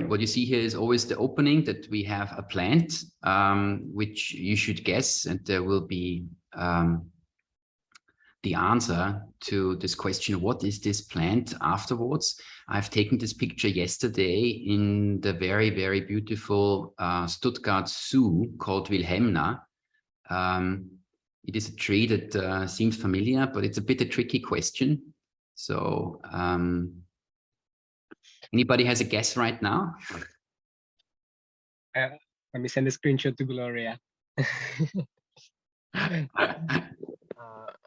what you see here is always the opening that we have a plant, which you should guess, and there will be the answer to this question, what is this plant afterwards? I've taken this picture yesterday in the very, very beautiful Stuttgart Zoo called Wilhelmina. It is a tree that seems familiar, but it's a bit a tricky question. So anybody has a guess right now? Let me send a screenshot to Gloria.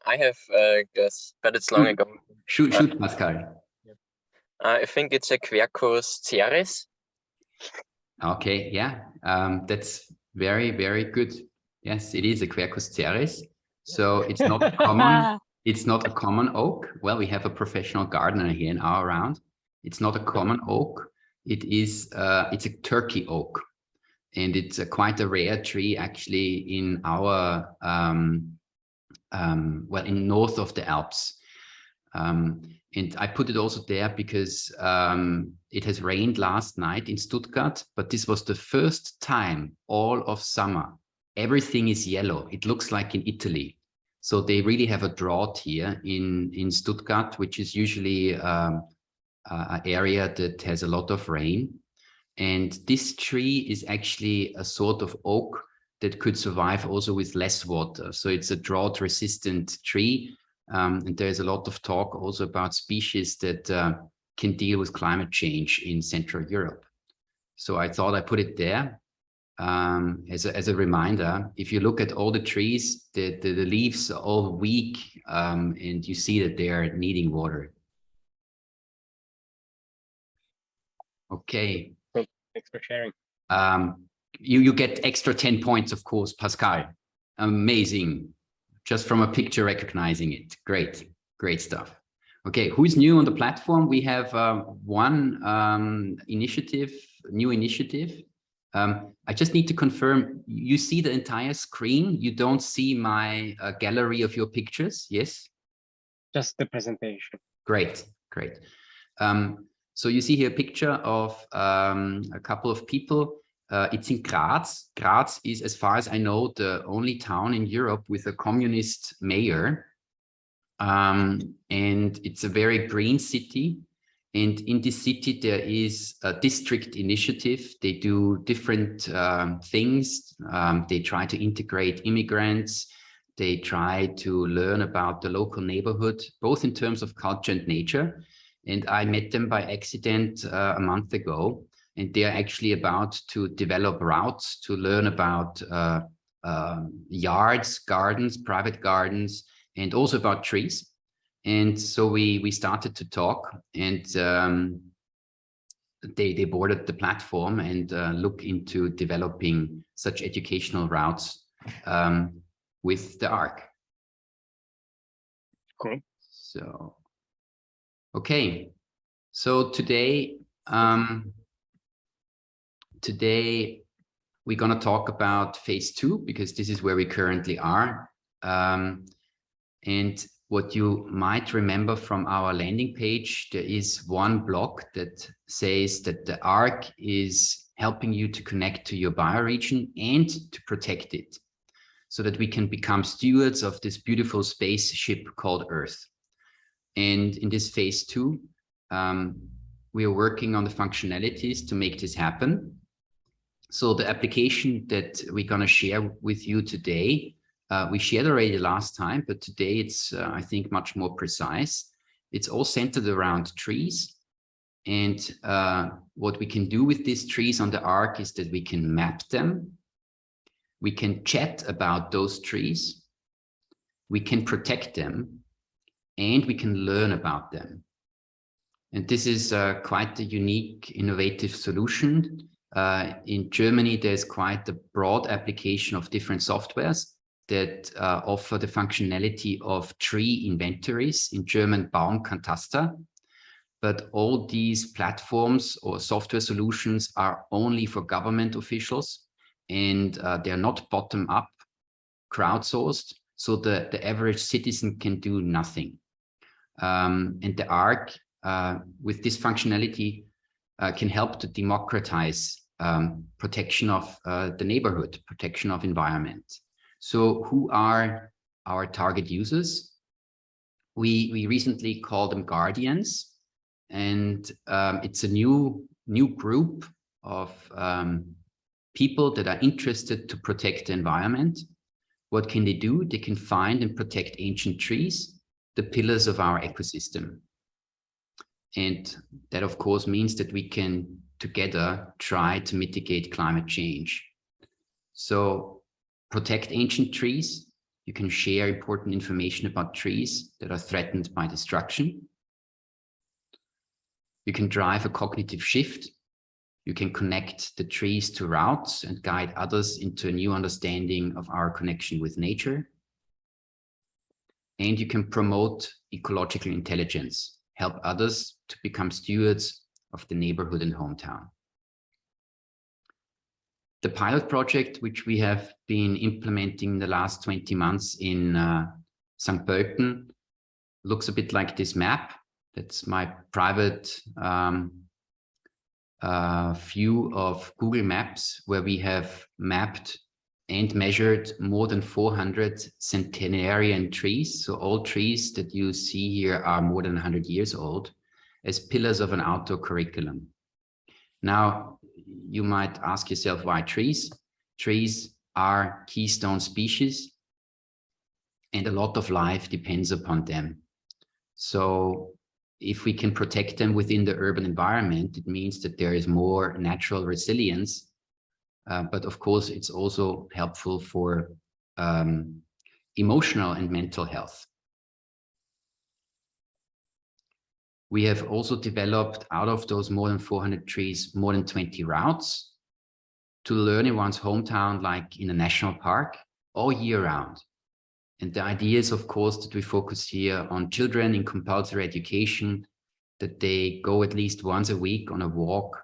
I have a guess, but it's long ago. Shoot, Pascal. I think it's a Quercus ceres. Okay, yeah, that's very, very good. Yes, it is a Quercus ceres. So it's not common. It's not a common oak. Well, we have a professional gardener here in our round. It's not a common oak. It is. It's a Turkey oak, and it's quite a rare tree actually in our well, in north of the Alps. And I put it also there because it has rained last night in Stuttgart, but this was the first time all of summer everything is yellow. It looks like in Italy. So they really have a drought here in Stuttgart, which is usually an area that has a lot of rain. And this tree is actually a sort of oak that could survive also with less water. So it's a drought resistant tree. And there's a lot of talk also about species that can deal with climate change in Central Europe. So I thought I put it there as a reminder. If you look at all the trees, the leaves are all weak, and you see that they are needing water. Okay. Thanks for sharing. You get extra 10 points, of course, Pascal. Amazing. Just from a picture recognizing it. Great, great stuff. Okay, who's new on the platform? We have one new initiative. I just need to confirm, you see the entire screen? You don't see my gallery of your pictures, yes? Just the presentation. Great, great. So you see here a picture of a couple of people. It's in Graz. Graz is, as far as I know, the only town in Europe with a communist mayor. And it's a very green city. And in this city, there is a district initiative. They do different things. They try to integrate immigrants. They try to learn about the local neighborhood, both in terms of culture and nature. And I met them by accident a month ago. And they're actually about to develop routes to learn about yards, gardens, private gardens, and also about trees. And so we started to talk, and they boarded the platform and look into developing such educational routes with the ARK. Cool. So, okay. So today, we're going to talk about phase 2, because this is where we currently are. And what you might remember from our landing page, there is one block that says that the ARK is helping you to connect to your bioregion and to protect it, so that we can become stewards of this beautiful spaceship called Earth. And in this phase 2, we are working on the functionalities to make this happen. So the application that we're going to share with you today, we shared already last time, but today it's, I think, much more precise. It's all centered around trees. And what we can do with these trees on the ARK is that we can map them. We can chat about those trees. We can protect them. And we can learn about them. And this is quite a unique, innovative solution. In Germany, there's quite a broad application of different softwares that offer the functionality of tree inventories, in German Baumkataster. But all these platforms or software solutions are only for government officials, and they're not bottom-up, crowdsourced, so the average citizen can do nothing. And the ARK, with this functionality, can help to democratize protection of the neighborhood, protection of environment. So who are our target users? We recently called them guardians, and it's a new group of people that are interested to protect the environment. What can they do? They can find and protect ancient trees, the pillars of our ecosystem. And that, of course, means that we can together try to mitigate climate change. So protect ancient trees. You can share important information about trees that are threatened by destruction. You can drive a cognitive shift. You can connect the trees to routes and guide others into a new understanding of our connection with nature. And you can promote ecological intelligence, help others to become stewards of the neighborhood and hometown. The pilot project, which we have been implementing the last 20 months in St. Pölten, looks a bit like this map. That's my private view of Google Maps, where we have mapped and measured more than 400 centenarian trees. So all trees that you see here are more than 100 years old, as pillars of an outdoor curriculum. Now, you might ask yourself, why trees? Trees are keystone species, and a lot of life depends upon them. So if we can protect them within the urban environment, it means that there is more natural resilience. But of course, it's also helpful for emotional and mental health. We have also developed, out of those more than 400 trees, more than 20 routes to learn in one's hometown, like in a national park, all year round. And the idea is, of course, that we focus here on children in compulsory education, that they go at least once a week on a walk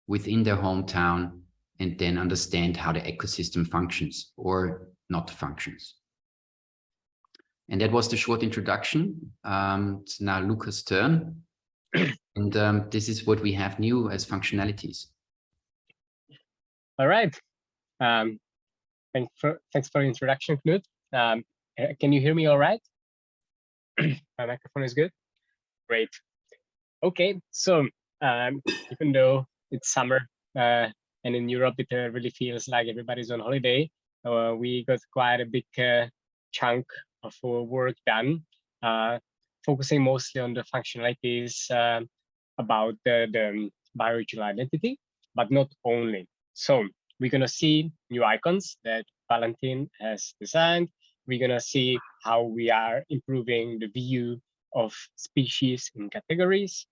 within their hometown and then understand how the ecosystem functions or not functions. And that was the short introduction. It's now Luca's turn. And this is what we have new as functionalities. All right. Thanks for the introduction, Knut. Can you hear me all right? My microphone is good. Great. Okay, so even though it's summer and in Europe it really feels like everybody's on holiday, we got quite a big chunk of our work done, focusing mostly on the functionalities about the bioregional identity, but not only. So we're gonna see new icons that Valentin has designed. We're gonna see how we are improving the view of species in categories.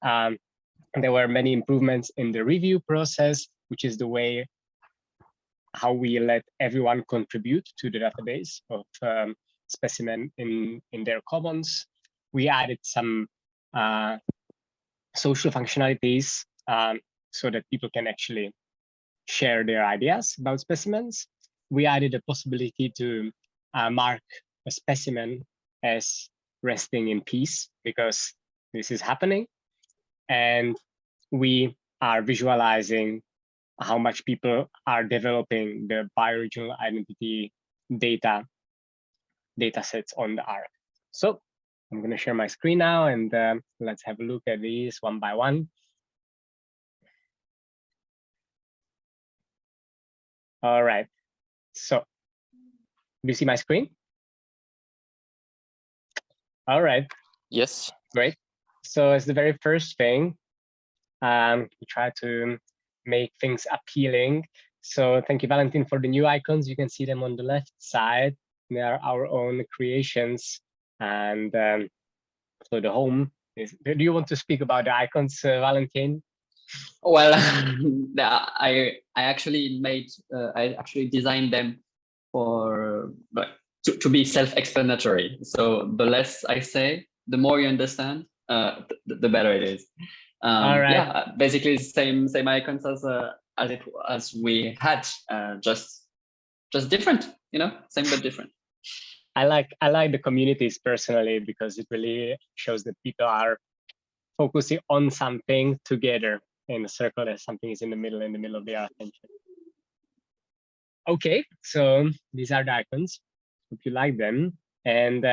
There were many improvements in the review process, which is the way how we let everyone contribute to the database of specimen in their commons. We added some social functionalities so that people can actually share their ideas about specimens. We added a possibility to mark a specimen as resting in peace, because this is happening. And we are visualizing how much people are developing the bioregional identity data sets on the ARK. So I'm going to share my screen now, and let's have a look at these one by one. All right. So do you see my screen? All right. Yes. Great. So as the very first thing, we try to make things appealing. So thank you, Valentin, for the new icons. You can see them on the left side. They are our own creations. And so the home is, do you want to speak about the icons, Valentin? Well, I actually designed them for to be self-explanatory. So the less I say, the more you understand, the better it is. All right. Yeah, basically same icons as we had, just different, you know, same but different. I like the communities personally, because it really shows that people are focusing on something together. in a circle that something is in the middle of the attention. Okay, so these are the icons. Hope you like them. And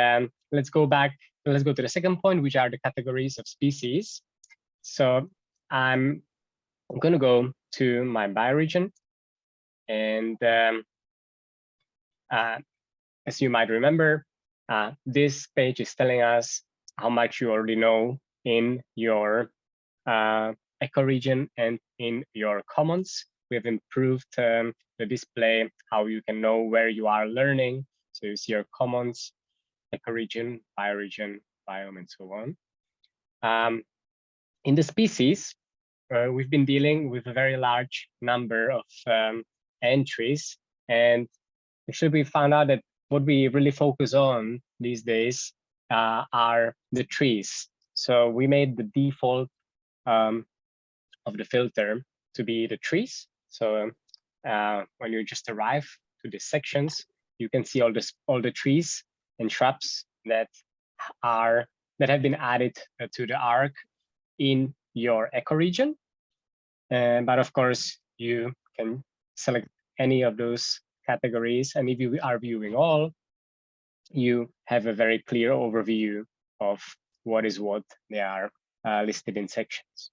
let's go back. Let's go to the second point, which are the categories of species. So I'm going to go to my bioregion. And as you might remember, this page is telling us how much you already know in your ecoregion and in your commons. We have improved the display, how you can know where you are learning. So you see your commons, ecoregion, bioregion, biome, and so on. In the species, we've been dealing with a very large number of entries. And actually, we found out that what we really focus on these days are the trees. So we made the default of the filter to be the trees. So when you just arrive to the sections, you can see all the trees and shrubs that have been added to the ARK in your ecoregion. But of course, you can select any of those categories, and if you are viewing all, you have a very clear overview of what is what. They are listed in sections.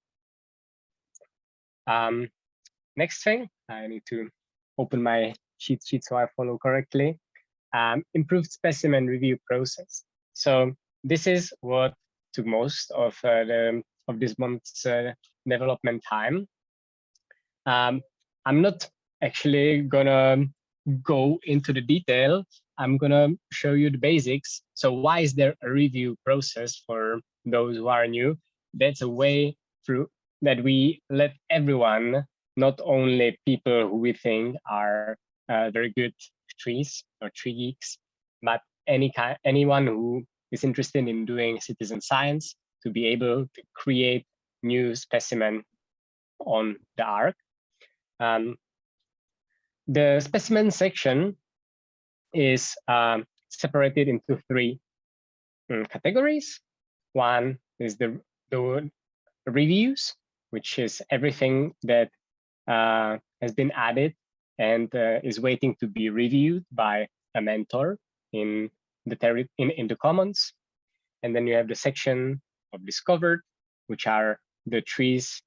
Next thing, I need to open my cheat sheet so I follow correctly. Improved specimen review process. So this is what took most of this month's development time. I'm not actually gonna go into the detail. I'm gonna show you the basics. So why is there a review process for those who are new? That's a way through that we let everyone, not only people who we think are very good trees or tree geeks, but anyone who is interested in doing citizen science, to be able to create new specimen on the ARK. The specimen section is separated into three categories. One is the reviews, which is everything that has been added and is waiting to be reviewed by a mentor in the commons. And then you have the section of discovered, which are the trees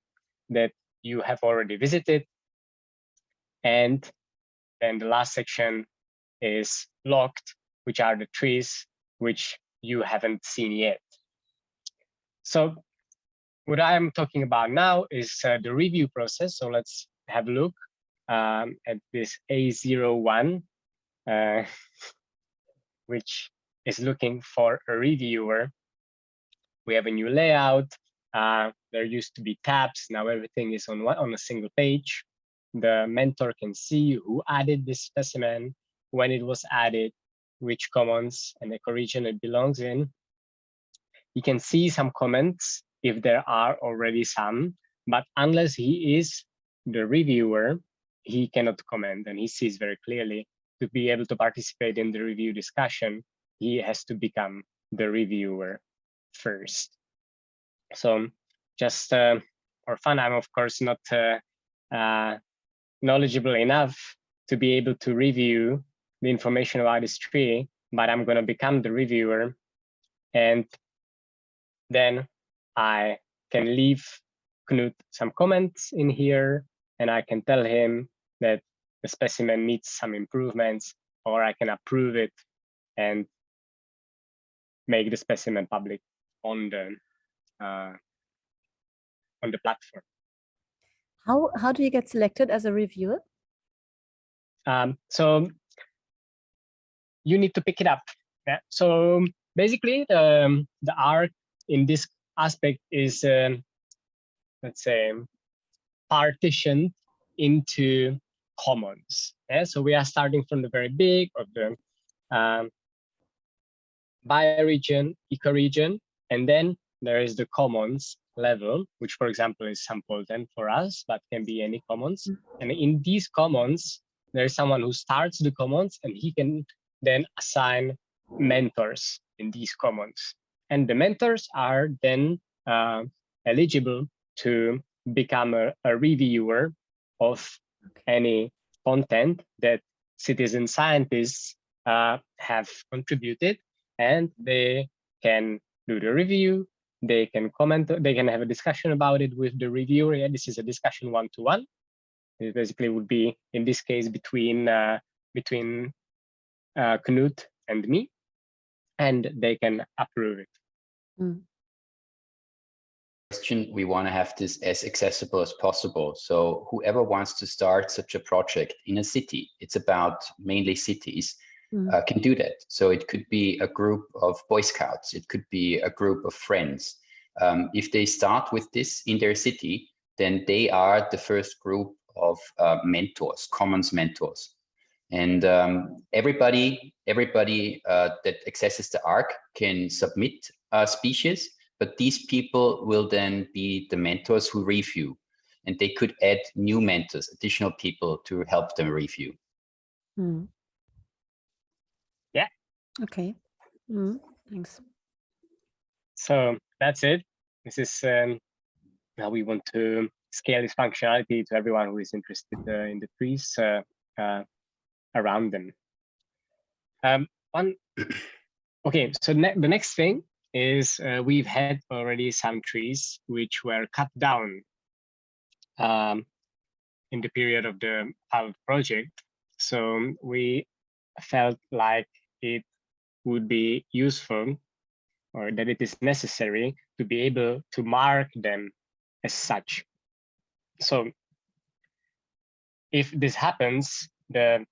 that you have already visited. And then the last section is locked, which are the trees which you haven't seen yet. So what I'm talking about now is the review process. So let's have a look at this A01, which is looking for a reviewer. We have a new layout. There used to be tabs. Now everything is on a single page. The mentor can see who added this specimen, when it was added, which commons and ecoregion it belongs in. You can see some comments if there are already some, but unless he is the reviewer, he cannot comment, and he sees very clearly. To be able to participate in the review discussion, he has to become the reviewer first. So just for fun, I'm of course not knowledgeable enough to be able to review the information about this tree, but I'm going to become the reviewer, and then I can leave Knut some comments in here, and I can tell him that the specimen needs some improvements, or I can approve it and make the specimen public on the platform. How do you get selected as a reviewer? So you need to pick it up. Yeah. So basically, the ARK in this aspect is, let's say, partitioned into commons. Yeah? So we are starting from the very big of the bioregion, ecoregion, and then there is the commons level, which, for example, is sample 10 for us, but can be any commons. And in these commons, there is someone who starts the commons, and he can then assign mentors in these commons. And the mentors are then eligible to become a reviewer of any content that citizen scientists have contributed, and they can do the review, they can comment, they can have a discussion about it with the reviewer. Yeah, this is a discussion one-to-one. It basically would be, in this case, between Knut and me, and they can approve it. Mm. We want to have this as accessible as possible. So whoever wants to start such a project in a city, it's about mainly cities, can do that. So it could be a group of Boy Scouts, it could be a group of friends. If they start with this in their city, then they are the first group of mentors, commons mentors. And everybody that accesses the ARK can submit species, but these people will then be the mentors who review, and they could add new mentors, additional people to help them review. Mm. Yeah. Okay. Thanks. So that's it. This is how we want to scale this functionality to everyone who is interested in the trees around them. Okay, so the next thing is we've had already some trees which were cut down in the period of the pilot project. So we felt like it would be useful, or that it is necessary, to be able to mark them as such. So if this happens, there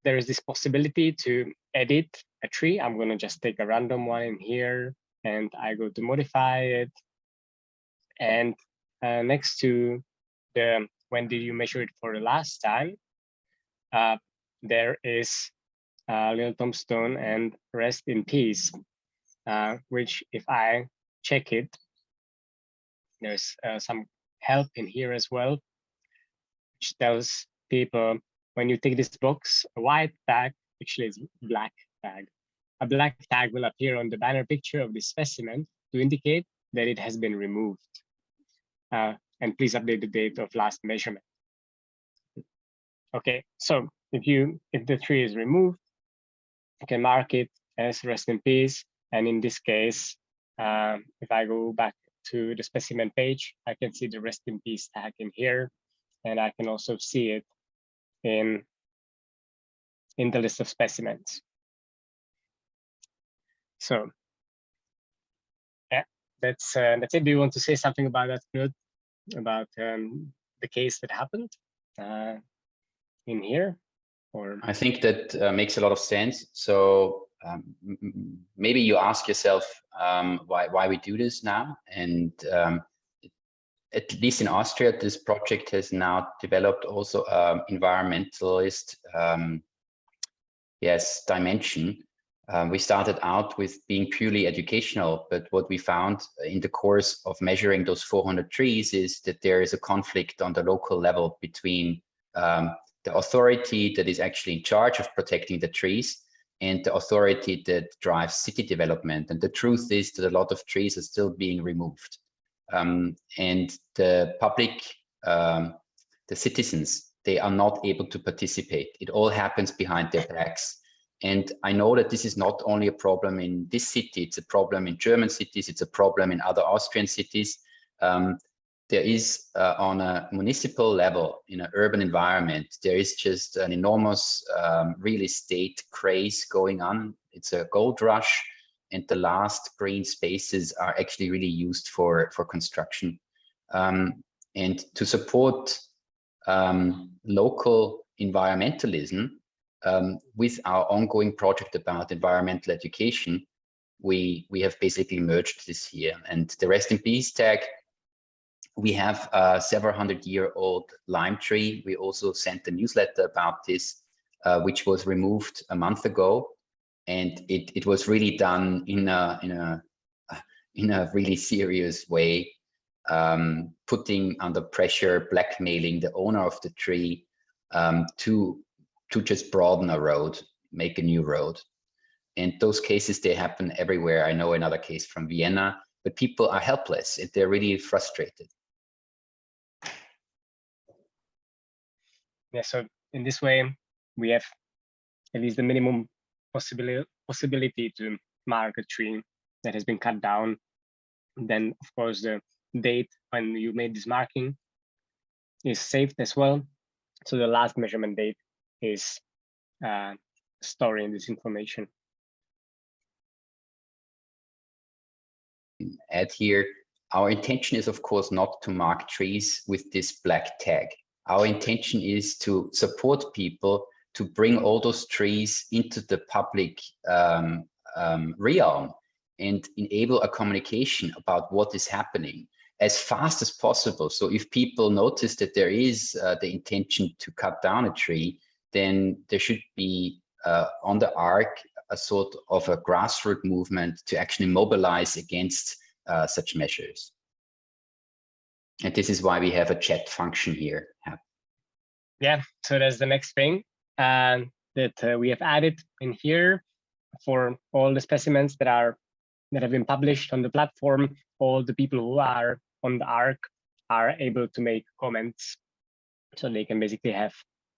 is this possibility to edit a tree. I'm going to just take a random one in here, and I go to modify it. And next to the when did you measure it for the last time, there is a little tombstone and rest in peace, which if I check it, there's some help in here as well, which tells people when you take this box, a white tag, actually it's black tag. A black tag will appear on the banner picture of this specimen to indicate that it has been removed. And please update the date of last measurement. Okay, so if the tree is removed, you can mark it as rest in peace. And in this case, if I go back to the specimen page, I can see the rest in peace tag in here, and I can also see it in the list of specimens. So yeah, that's it. Do you want to say something about that, Knut, about the case that happened in here? Or I think that makes a lot of sense. So maybe you ask yourself why we do this now. And at least in Austria, this project has now developed also environmentalist dimension. We started out with being purely educational, but what we found in the course of measuring those 400 trees is that there is a conflict on the local level between the authority that is actually in charge of protecting the trees and the authority that drives city development. And the truth is that a lot of trees are still being removed. And the public, the citizens, they are not able to participate. It all happens behind their backs. And I know that this is not only a problem in this city, it's a problem in German cities, it's a problem in other Austrian cities. There is on a municipal level, in an urban environment, there is just an enormous real estate craze going on. It's a gold rush, and the last green spaces are actually really used for construction. And to support local environmentalism, with our ongoing project about environmental education, we have basically merged this here. And the rest in peace tag, we have a several hundred-year-old lime tree. We also sent a newsletter about this, which was removed a month ago, and it was really done in a really serious way, putting under pressure, blackmailing the owner of the tree to just broaden a road, make a new road. And those cases, they happen everywhere. I know another case from Vienna, but people are helpless and they're really frustrated. Yeah, so in this way, we have at least the minimum possibility to mark a tree that has been cut down. Then, of course, the date when you made this marking is saved as well. So the last measurement date is storing this information. Add here, our intention is, of course, not to mark trees with this black tag. Our intention is to support people to bring all those trees into the public realm and enable a communication about what is happening as fast as possible. So if people notice that there is the intention to cut down a tree, then there should be on the ARK a sort of a grassroots movement to actually mobilize against such measures. And this is why we have a chat function here. Yeah, so that's the next thing that we have added in here for all the specimens that have been published on the platform. All the people who are on the ARK are able to make comments, so they can basically have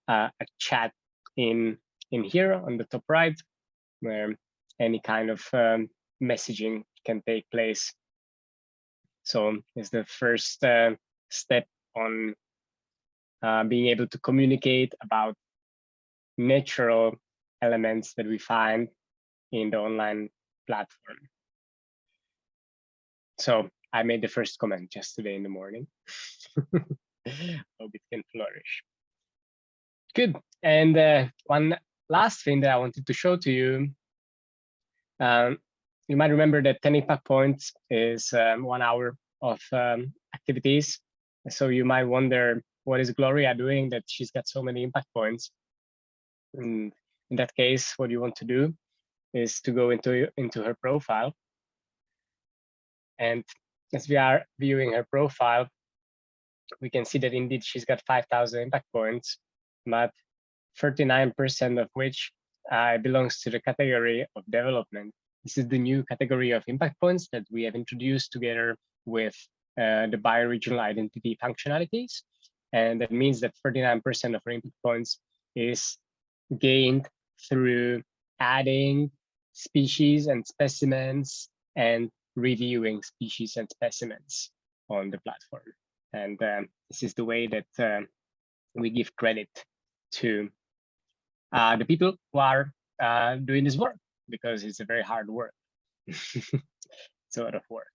a chat in here on the top right, where any kind of messaging can take place. So it's the first step on being able to communicate about natural elements that we find in the online platform. So I made the first comment just today in the morning. Hope it can flourish. Good. And one last thing that I wanted to show to you. You might remember that 10 impact points is 1 hour of activities. So you might wonder, what is Gloria doing that she's got so many impact points? And in that case, what you want to do is to go into her profile. And as we are viewing her profile, we can see that indeed she's got 5,000 impact points, but 39% of which belongs to the category of development. This is the new category of impact points that we have introduced together with the bioregional identity functionalities. And that means that 39% of our impact points is gained through adding species and specimens and reviewing species and specimens on the platform. And this is the way that we give credit to the people who are doing this work, because it's a very hard work. It's a lot of work.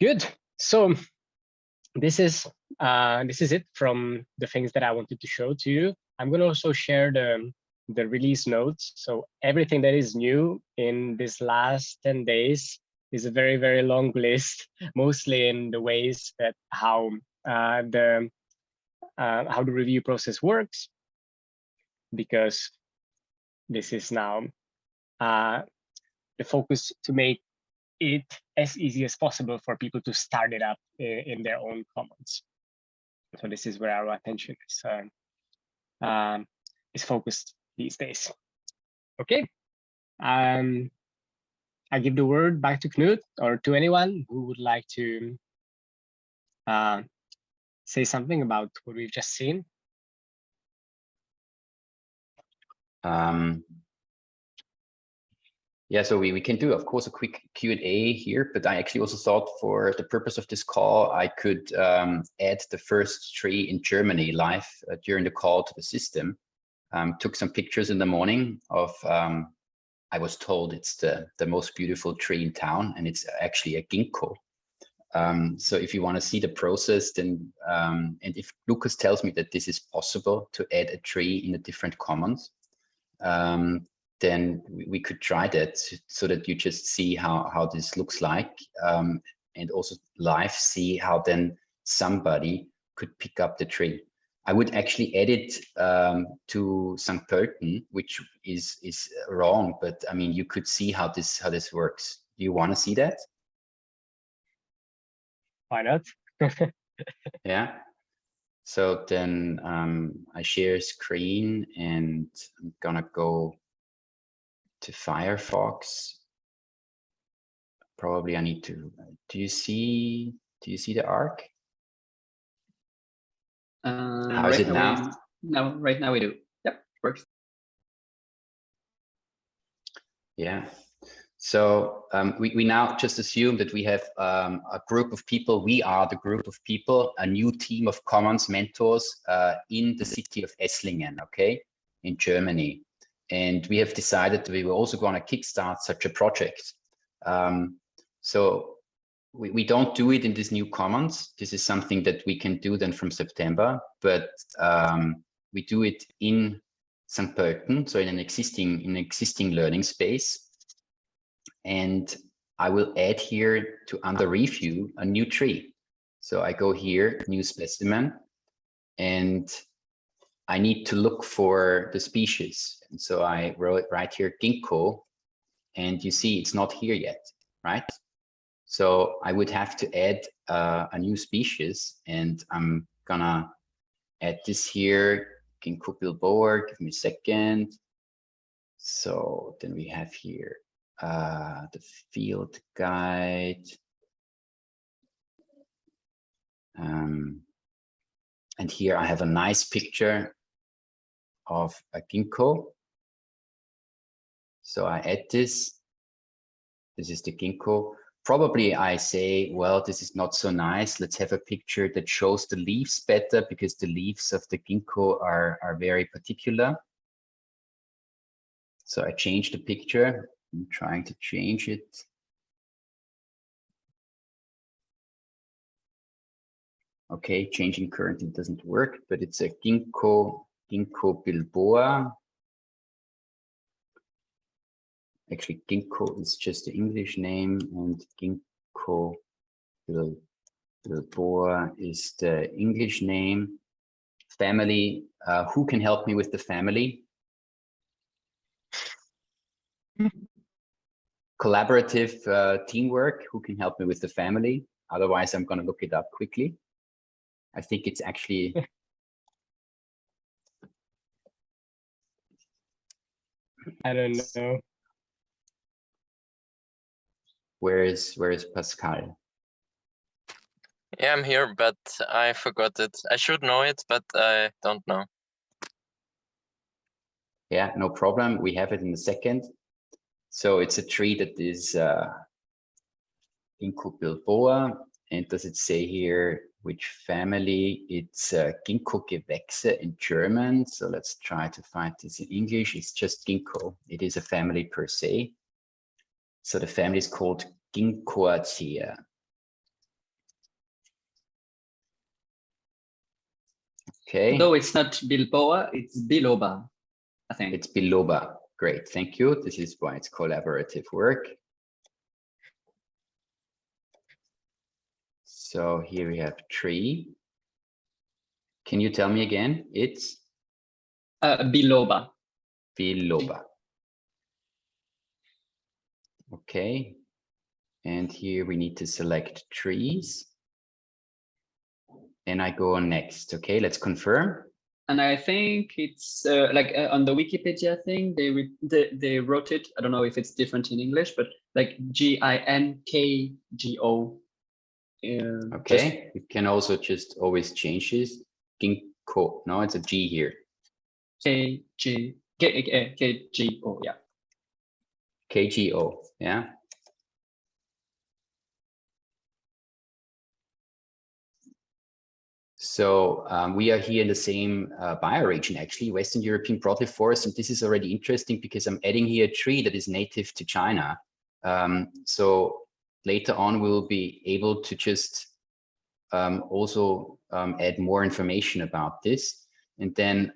Good. So this is it from the things that I wanted to show to you. I'm going to also share the release notes. So everything that is new in this last 10 days is a very, very long list, mostly in the ways that how the review process works, because this is now the focus to make it as easy as possible for people to start it up in their own commons. So this is where our attention is focused these days. Okay. I give the word back to Knut or to anyone who would like to say something about what we've just seen. Yeah, so we can do, of course, a quick Q&A here, but I actually also thought for the purpose of this call, I could add the first tree in Germany live during the call to the system. Took some pictures in the morning of, I was told it's the most beautiful tree in town, and it's actually a ginkgo. So if you want to see the process, then, and if Lucas tells me that this is possible to add a tree in the different commons, then we could try that so that you just see how this looks like, and also live see how then somebody could pick up the tree. I would actually add it to St. Pölten, which is wrong, but I mean, you could see how this works. Do you want to see that? Why not? Yeah. So then I share screen and I'm gonna go to Firefox. probably I need to, do you see the ARK? How is it now? Right now we do. Yep, works. Yeah. So we now just assume that we have a group of people. We are the group of people, a new team of commons mentors in the city of Esslingen, okay, in Germany. And we have decided that we were also going to kickstart such a project. So we don't do it in this new commons. This is something that we can do then from September, but we do it in St. Pölten, so in an existing learning space. And I will add here to under review a new tree. So I go here, new specimen, and I need to look for the species. And so I wrote right here, ginkgo, and you see it's not here yet, right? So I would have to add a new species, and I'm gonna add this here, ginkgo bilboa. Give me a second. So then we have here the field guide. And here I have a nice picture of a ginkgo. So I add this. This is the ginkgo. Probably I say, well, this is not so nice. Let's have a picture that shows the leaves better, because the leaves of the ginkgo are very particular. So I change the picture. I'm trying to change it. Okay, changing currently doesn't work, but it's a ginkgo bilboa. Actually, ginkgo is just the English name, and ginkgo bilboa is the English name. Family, who can help me with the family? Collaborative teamwork, who can help me with the family? Otherwise, I'm going to look it up quickly. I think it's actually... I don't know. Where is Pascal? Yeah, I'm here, but I forgot it. I should know it, but I don't know. Yeah, no problem. We have it in a second. So it's a tree that is ginkgo bilboa. And does it say here which family? It's Ginkgo Gewächse in German. So let's try to find this in English. It's just ginkgo. It is a family per se. So the family is called Ginkgoaceae. Okay. No, it's not bilboa, it's biloba, I think. It's biloba. Great, thank you. This is why it's collaborative work. So here we have tree. Can you tell me again? It's biloba. biloba. Okay. And here we need to select trees. And I go on next. Okay, let's confirm. And I think it's like on the Wikipedia thing, they wrote it. I don't know if it's different in English, but like Ginkgo. Okay, you can also just always change this. Ginkgo. No, it's a G here. KGO, yeah. KGO, yeah. So we are here in the same bioregion, actually, Western European broadleaf forest. And this is already interesting because I'm adding here a tree that is native to China. So later on, we'll be able to just also add more information about this. And then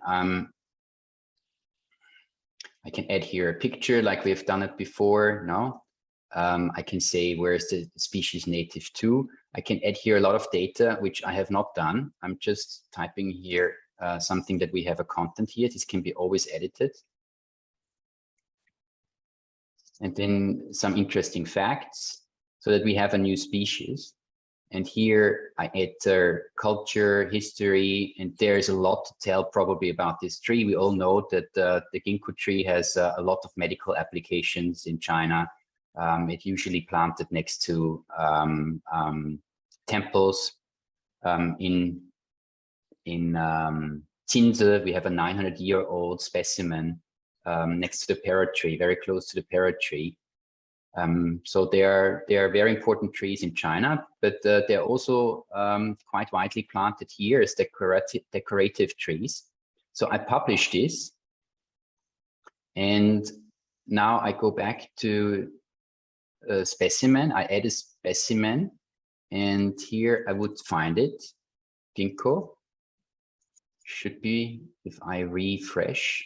I can add here a picture like we've done it before. No, I can say where is the species native to. I can add here a lot of data, which I have not done. I'm just typing here something that we have a content here. This can be always edited. And then some interesting facts so that we have a new species. And here I add culture, history, and there's a lot to tell probably about this tree. We all know that the ginkgo tree has a lot of medical applications in China. It usually planted next to temples. In Zinse, we have a 900-year-old specimen next to the parrot tree, very close to the parrot tree. So they are very important trees in China, but they're also quite widely planted here as decorative trees. So I published this, and now I go back to a specimen. I add a specimen, and here I would find it. Ginkgo should be, if I refresh,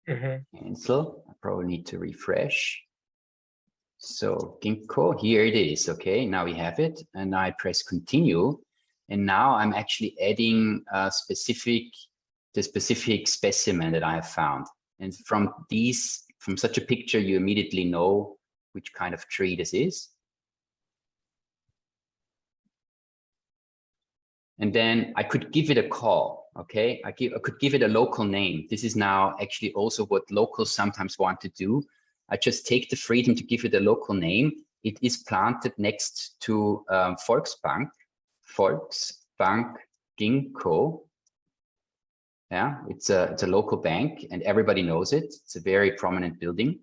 cancel. I probably need to refresh. So Ginkgo, here it is. Okay, now we have it, and I press continue, and now I'm actually adding the specific specimen that I have found. And from such a picture, you immediately know which kind of tree this is. And then I could give it a call. Okay, I could give it a local name. This is now actually also what locals sometimes want to do. I just take the freedom to give it a local name. It is planted next to Volksbank Ginkgo. Yeah, it's a local bank and everybody knows it. It's a very prominent building.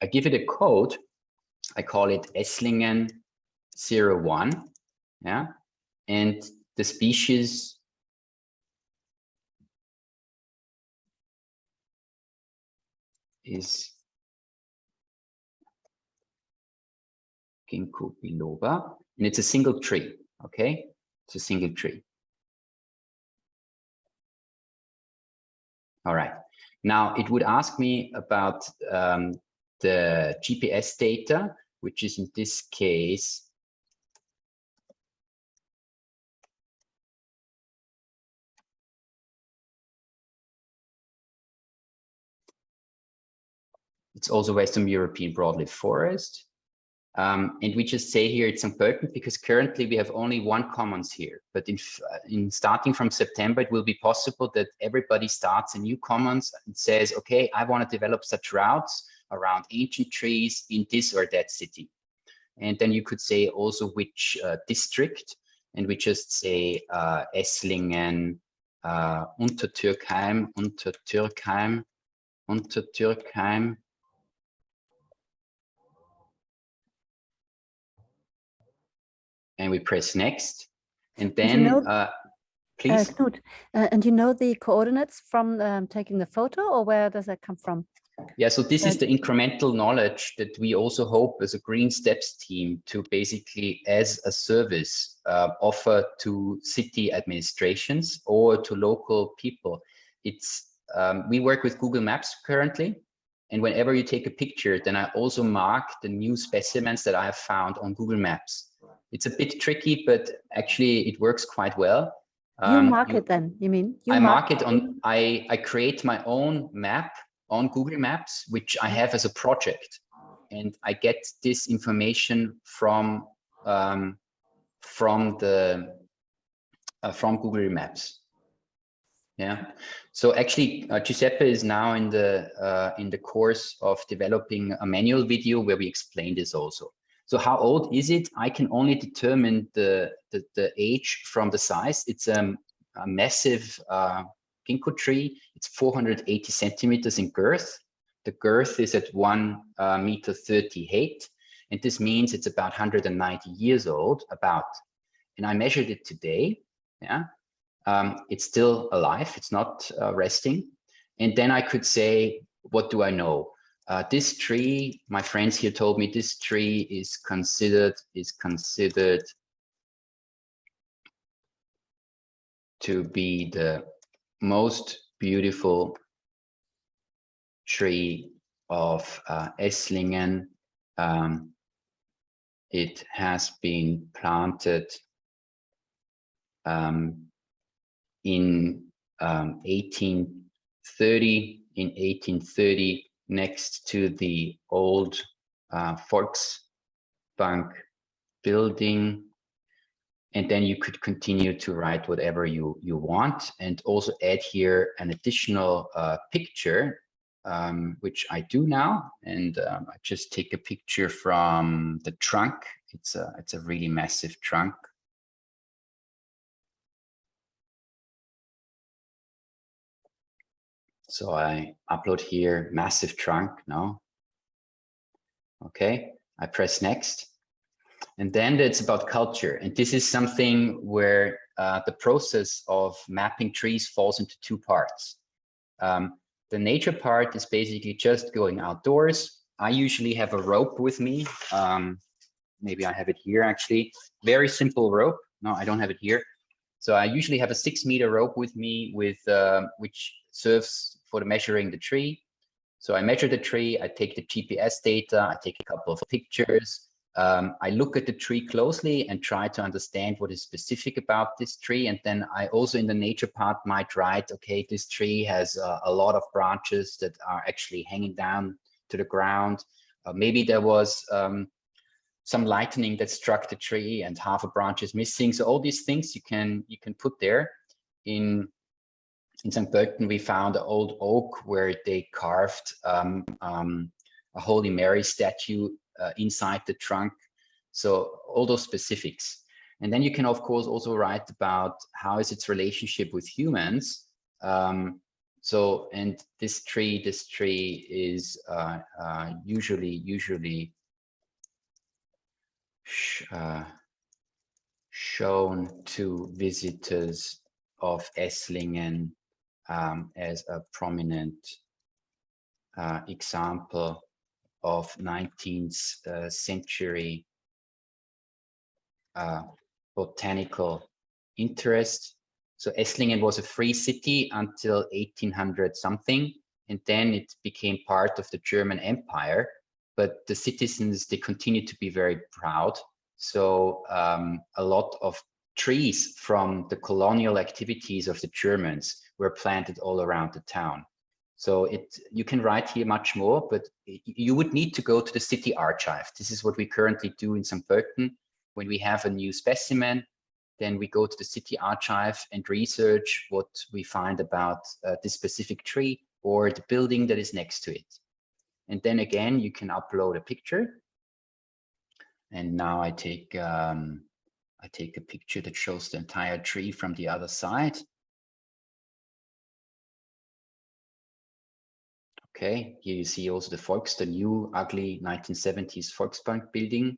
I give it a code. I call it Esslingen 01. Yeah, and the species is Ginkgo biloba, and it's a single tree. Okay, it's a single tree. All right. Now it would ask me about the GPS data, which is in this case it's also Western European broadleaf forest. And we just say here it's important because currently we have only one commons here, but in starting from September, it will be possible that everybody starts a new commons and says, okay, I want to develop such routes around ancient trees in this or that city. And then you could say also which district, and we just say Esslingen, Untertürkheim, and we press next, and then please. Knut, and you know the coordinates from taking the photo, or where does that come from? Yeah, so this is the incremental knowledge that we also hope as a Green Steps team to basically, as a service, offer to city administrations or to local people. It's we work with Google Maps currently, and whenever you take a picture, then I also mark the new specimens that I have found on Google Maps. It's a bit tricky, but actually it works quite well. You mark it then, you mean? I mark it on, I create my own map on Google Maps, which I have as a project. And I get this information from Google Maps. Yeah. So actually, Giuseppe is now in the course of developing a manual video where we explain this also. So how old is it? I can only determine the age from the size. It's a massive ginkgo tree. It's 480 centimeters in girth. The girth is at 1.38 meters, and this means it's about 190 years old, and I measured it today. Yeah, it's still alive. It's not resting. And then I could say, what do I know? This tree, my friends here told me, this tree is considered to be the most beautiful tree of Esslingen. It has been planted in 1830. Next to the old Volksbank building, and then you could continue to write whatever you want, and also add here an additional picture which I do now. And I just take a picture from the trunk. It's a really massive trunk. So I upload here massive trunk now. Okay, I press next. And then it's about culture. And this is something where the process of mapping trees falls into two parts. The nature part is basically just going outdoors. I usually have a rope with me. Maybe I have it here actually. Very simple rope. No, I don't have it here. So I usually have a 6-meter rope with me with which serves for measuring the tree. So I measure the tree, I take the GPS data, I take a couple of pictures. I look at the tree closely and try to understand what is specific about this tree. And then I also in the nature part might write, okay, this tree has a lot of branches that are actually hanging down to the ground. Maybe there was some lightning that struck the tree and half a branch is missing. So all these things you can put there. In St. Pölten, we found an old oak where they carved a Holy Mary statue inside the trunk. So all those specifics. And then you can, of course, also write about how is its relationship with humans. So, and this tree is usually shown to visitors of Esslingen as a prominent example of 19th century botanical interest. So Esslingen was a free city until 1800 something, and then it became part of the German Empire. But the citizens, they continued to be very proud. So a lot of trees from the colonial activities of the Germans were planted all around the town. So you can write here much more, but you would need to go to the city archive. This is what we currently do in St. Pölten. When we have a new specimen, then we go to the city archive and research what we find about this specific tree or the building that is next to it. And then again, you can upload a picture. And now I take a picture that shows the entire tree from the other side. Okay, here you see also the new ugly 1970s Volksbank building.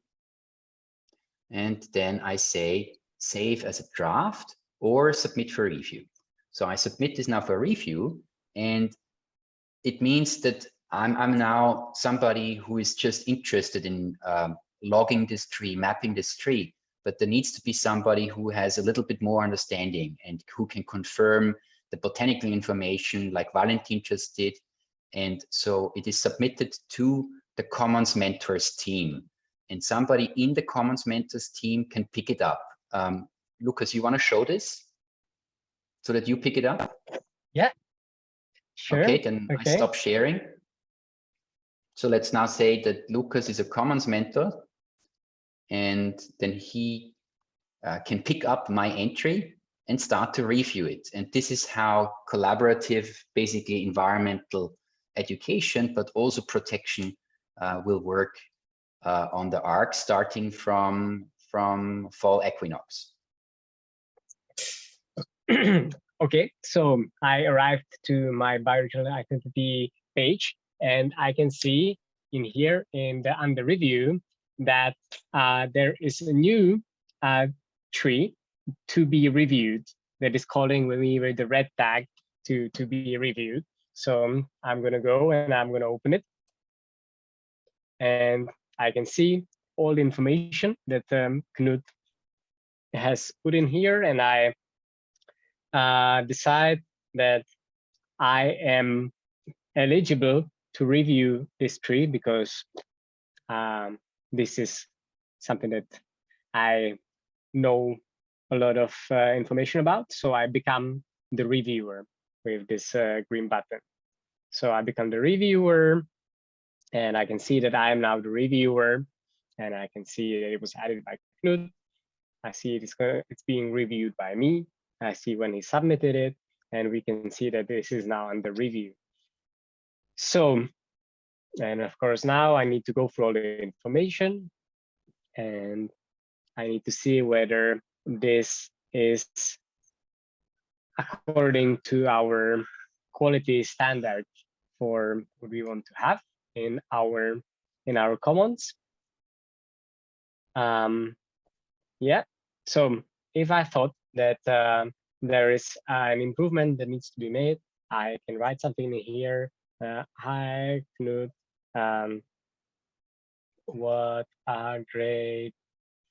And then I say save as a draft or submit for review. So I submit this now for review, and it means that I'm now somebody who is just interested in logging this tree, mapping this tree, but there needs to be somebody who has a little bit more understanding and who can confirm the botanical information like Valentin just did. And so it is submitted to the Commons Mentors team, and somebody in the Commons Mentors team can pick it up. Lucas, you want to show this so that you pick it up? Yeah, sure. Okay, then I stop sharing. So let's now say that Lucas is a Commons mentor, and then he can pick up my entry and start to review it. And this is how collaborative, basically environmental education, but also protection will work on the ARK starting from fall equinox. Okay, so I arrived to my bioregional identity page, and I can see in here in the under review that there is a new tree to be reviewed that is calling me with the red tag to be reviewed. So I'm going to go and I'm going to open it, and I can see all the information that Knut has put in here, and I decide that I am eligible to review this tree because this is something that I know a lot of information about. So I become the reviewer with this green button. So I become the reviewer, and I can see that I am now the reviewer, and I can see that it was added by Knut. I see it's being reviewed by me. I see when he submitted it, and we can see that this is now under review. So, and of course, now I need to go through all the information, and I need to see whether this is according to our quality standard for what we want to have in our commons. Yeah, so if I thought that there is an improvement that needs to be made, I can write something in here. Hi, Knut. What a great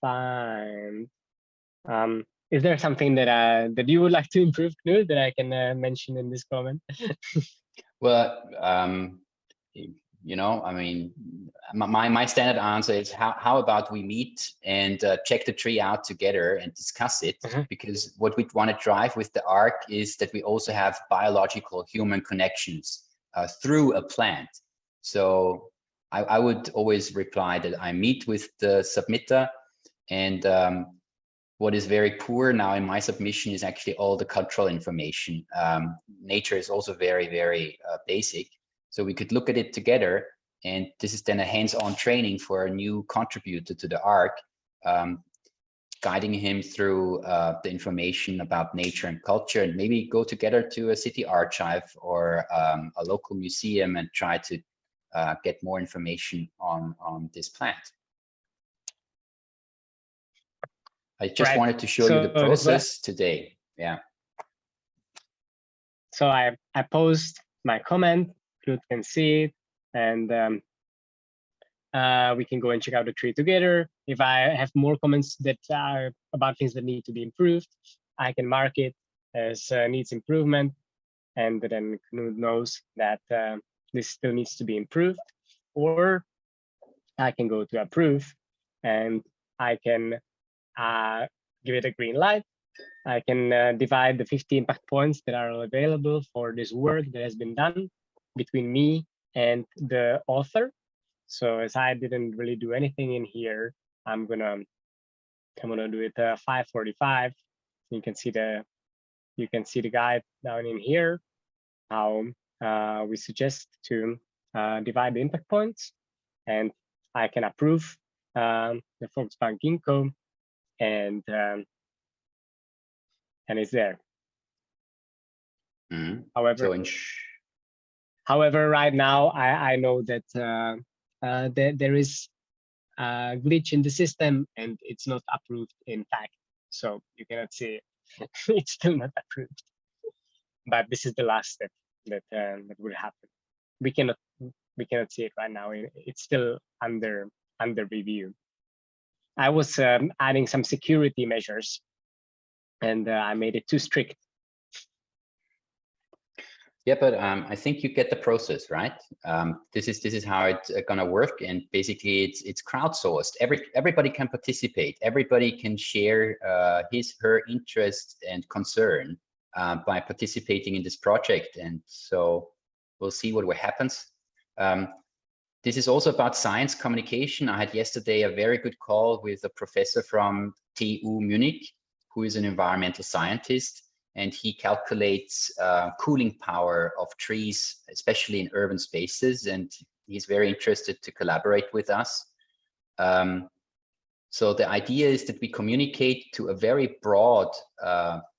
find. Is there something that that you would like to improve, Knut, that I can mention in this comment? Well, you know, I mean, my standard answer is how about we meet and check the tree out together and discuss it? Because what we want to drive with the ARK is that we also have biological human connections through a plant. So I would always reply that I meet with the submitter, and what is very poor now in my submission is actually all the cultural information. Nature is also very, very basic. So we could look at it together, and this is then a hands-on training for a new contributor to the ARK, guiding him through the information about nature and culture, and maybe go together to a city archive or a local museum and try to get more information on this plant. I just wanted to show you the process today. Yeah. So I post my comment, you can see it, and we can go and check out the tree together. If I have more comments that are about things that need to be improved, I can mark it as needs improvement, and then Knut knows that this still needs to be improved. Or I can go to approve, and I can give it a green light. I can divide the 50 impact points that are available for this work that has been done between me and the author. So as I didn't really do anything in here, I'm gonna do it 545. You can see the guide down in here, how we suggest to divide the impact points, and I can approve the Volksbank Ginkgo, and it's there. However, right now I know that there is a glitch in the system and it's not approved in fact. So you cannot see it. It's still not approved. But this is the last step that will happen. We cannot see it right now. It's still under review. I was adding some security measures, and I made it too strict. Yeah, but I think you get the process, right? This is how it's gonna work, and basically it's crowdsourced. Everybody can participate. Everybody can share her interest and concern by participating in this project, and so we'll see what happens. This is also about science communication. I had yesterday a very good call with a professor from TU Munich, who is an environmental scientist, and he calculates cooling power of trees, especially in urban spaces, and he's very interested to collaborate with us. So the idea is that we communicate to a very broad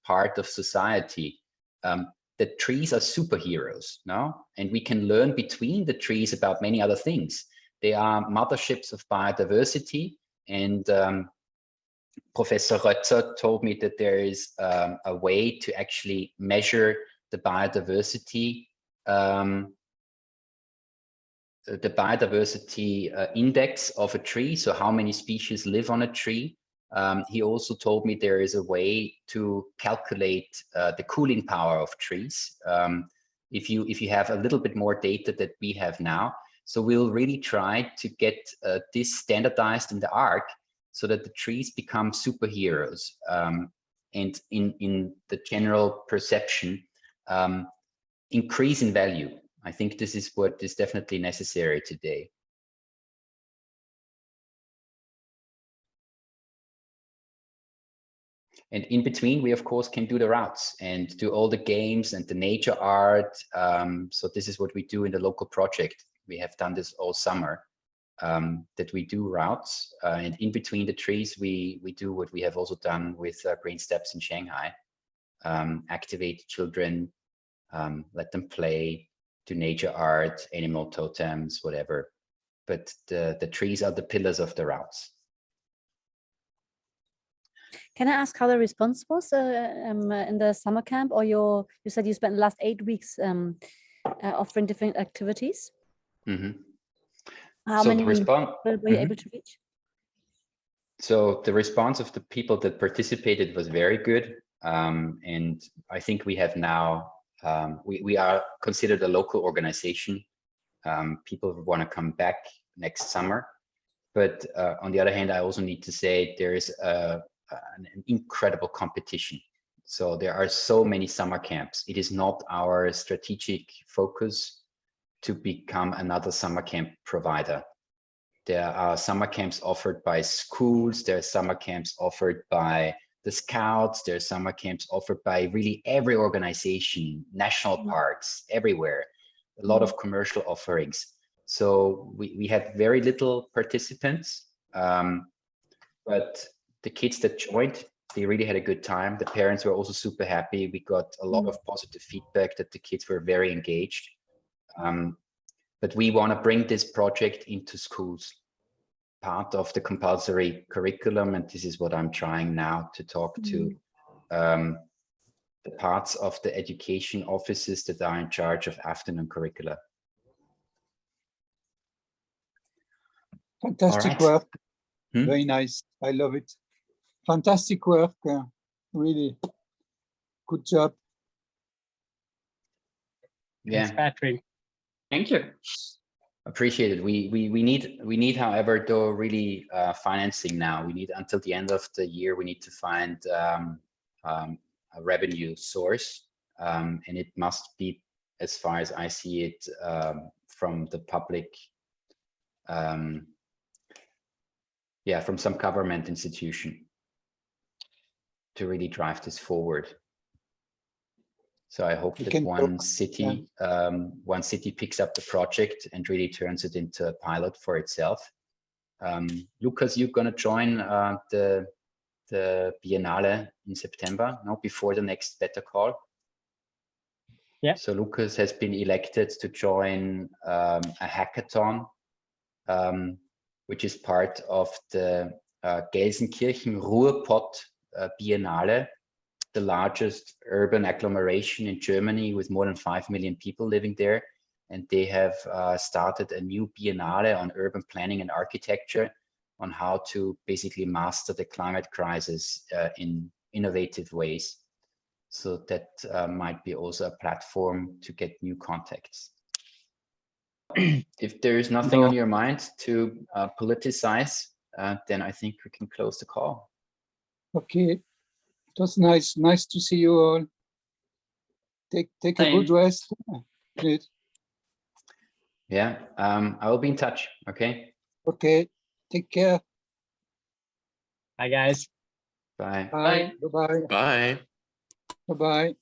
part of society that trees are superheroes, no? And we can learn between the trees about many other things. They are motherships of biodiversity, and Professor Rötzer told me that there is a way to actually measure the biodiversity index of a tree, so how many species live on a tree. He also told me there is a way to calculate the cooling power of trees if you have a little bit more data that we have now. So we'll really try to get this standardized in the ARK so that the trees become superheroes, and in the general perception, increase in value. I think this is what is definitely necessary today. And in between, we of course can do the routes and do all the games and the nature art. So this is what we do in the local project. We have done this all summer, that we do routes. And in between the trees, we do what we have also done with Green Steps in Shanghai. Activate children, let them play, do nature art, animal totems, whatever. But the trees are the pillars of the routes. Can I ask how the response was in the summer camp, or you said you spent the last 8 weeks offering different activities? Mm-hmm. How So many the response were you able to reach? So the response of the people that participated was very good. And I think we have now, we are considered a local organization. People want to come back next summer. But on the other hand, I also need to say there is an incredible competition. So there are so many summer camps. It is not our strategic focus to become another summer camp provider. There are summer camps offered by schools. There are summer camps offered by the Scouts. There are summer camps offered by really every organization, national parks, everywhere. A lot of commercial offerings. So we had very little participants, but the kids that joined, they really had a good time. The parents were also super happy. We got a lot of positive feedback that the kids were very engaged. But we want to bring this project into schools, part of the compulsory curriculum. And this is what I'm trying now to talk to the parts of the education offices that are in charge of afternoon curricula. Fantastic work. Very nice. I love it. Fantastic work. Really good job. Yeah. Thanks, Patrick. Thank you. Appreciate it. We need, however, though, really financing now. We need until the end of the year. We need to find a revenue source, and it must be, as far as I see it, from the public. Yeah, from some government institution to really drive this forward. So I hope that one city picks up the project and really turns it into a pilot for itself. Lucas, you're going to join the Biennale in September, no, before the next Better Call. Yeah. So Lucas has been elected to join a hackathon, which is part of the Gelsenkirchen Ruhrpott Biennale, the largest urban agglomeration in Germany with more than 5 million people living there. And they have started a new Biennale on urban planning and architecture, on how to basically master the climate crisis in innovative ways. So that might be also a platform to get new contacts. If there is nothing on your mind to politicize, then I think we can close the call. Okay, it was nice to see you all. Take a good rest. Great. Yeah, I will be in touch. Okay. Okay, take care. Bye, guys. Bye. Bye. Bye. Bye. Bye. Bye.